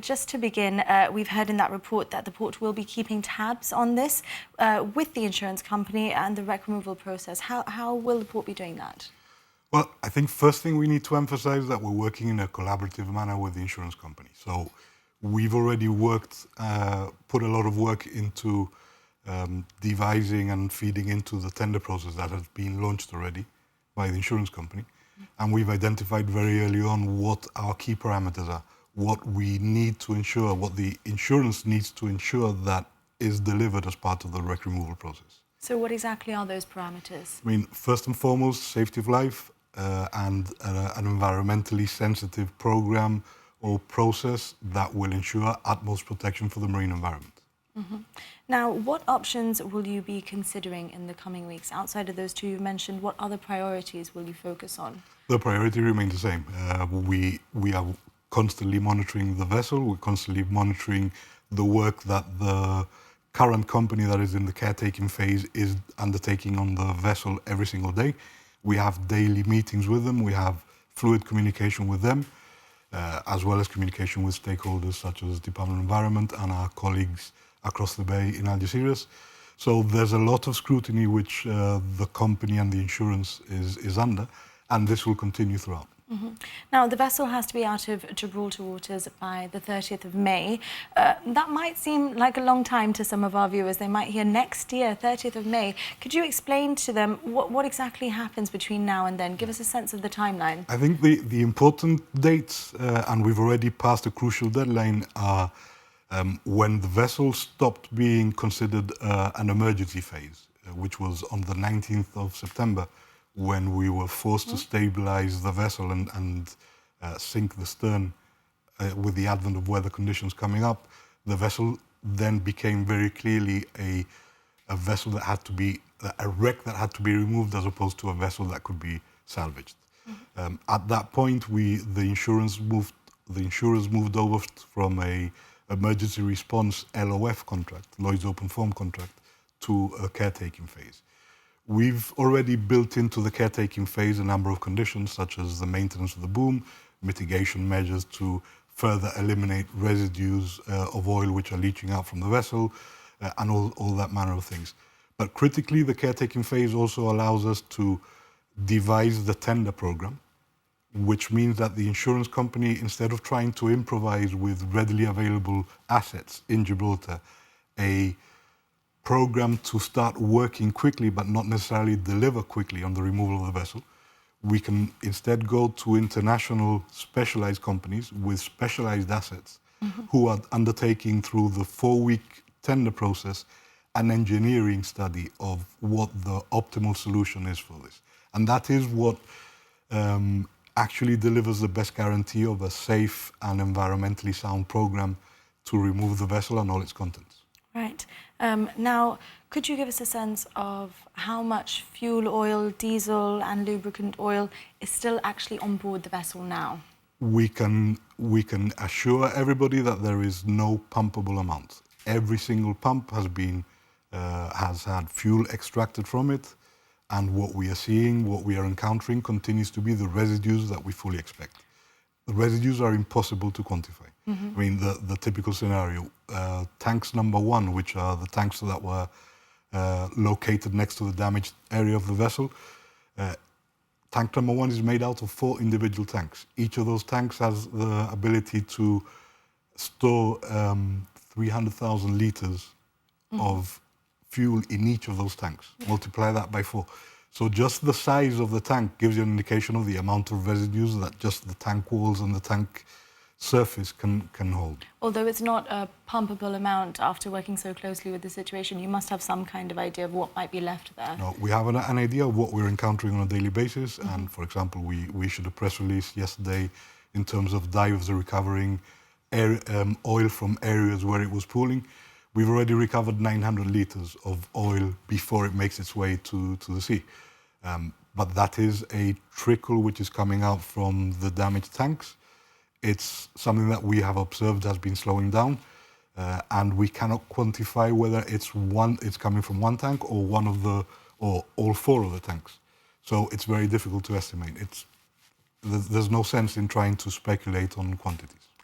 Just to begin, we've heard in that report that the port will be keeping tabs on this with the insurance company and the wreck removal process. How will the port be doing that? Well, I think first thing we need to emphasize that we're working in a collaborative manner with the insurance company. So we've already put a lot of work into devising and feeding into the tender process that has been launched already by the insurance company. And we've identified very early on what our key parameters are, what we need to ensure, what the insurance needs to ensure that is delivered as part of the wreck removal process. So what exactly are those parameters? I mean, first and foremost, safety of life and an environmentally sensitive program or process that will ensure utmost protection for the marine environment. Now, what options will you be considering in the coming weeks? Outside of those two you mentioned, what other priorities will you focus on? The priority remains the same. We are constantly monitoring the vessel. We're constantly monitoring the work that the current company that is in the caretaking phase is undertaking on the vessel every single day. We have daily meetings with them. We have fluid communication with them, as well as communication with stakeholders such as Department of Environment and our colleagues across the bay in Algeciras. So there's a lot of scrutiny which the company and the insurance is under, and this will continue throughout. Now, the vessel has to be out of Gibraltar waters by the 30th of May. That might seem like a long time to some of our viewers. They might hear next year, 30th of May. Could you explain to them what exactly happens between now and then? Give us a sense of the timeline. I think the important dates, and we've already passed a crucial deadline, are when the vessel stopped being considered an emergency phase, which was on the 19th of September, when we were forced to stabilize the vessel and sink the stern with the advent of weather conditions coming up. The vessel then became very clearly a vessel that had to be, a wreck that had to be removed as opposed to a vessel that could be salvaged. At that point, the insurers moved over from a emergency response LOF contract, Lloyd's Open Form contract, to a caretaking phase. We've already built into the caretaking phase a number of conditions, such as the maintenance of the boom, mitigation measures to further eliminate residues of oil which are leaching out from the vessel, and all that manner of things. But critically, the caretaking phase also allows us to devise the tender program, which means that the insurance company, instead of trying to improvise with readily available assets in Gibraltar, a program to start working quickly but not necessarily deliver quickly on the removal of the vessel, we can instead go to international specialized companies with specialized assets who are undertaking through the 4-week tender process an engineering study of what the optimal solution is for this. And that is what actually delivers the best guarantee of a safe and environmentally sound program to remove the vessel and all its contents. Right. Now, could you give us a sense of how much fuel oil, diesel and lubricant oil is still actually on board the vessel now? We can assure everybody that there is no pumpable amount. Every single pump has had fuel extracted from it, and what we are seeing, what we are encountering, continues to be the residues that we fully expect. The residues are impossible to quantify. I mean, the typical scenario, tanks number 1, which are the tanks that were located next to the damaged area of the vessel, tank number 1 is made out of 4 individual tanks. Each of those tanks has the ability to store 300,000 liters of fuel in each of those tanks. Multiply that by 4. So just the size of the tank gives you an indication of the amount of residues that just the tank walls and the tank surface can hold. Although it's not a pumpable amount, after working so closely with the situation, you must have some kind of idea of what might be left there. No, we have an idea of what we're encountering on a daily basis. And for example, we issued a press release yesterday in terms of divers recovering oil from areas where it was pooling. We've already recovered 900 liters of oil before it makes its way to the sea. But that is a trickle which is coming out from the damaged tanks. It's something that we have observed has been slowing down, and we cannot quantify whether it's coming from one tank or or all 4 of the tanks. So it's very difficult to estimate. There's no sense in trying to speculate on quantities.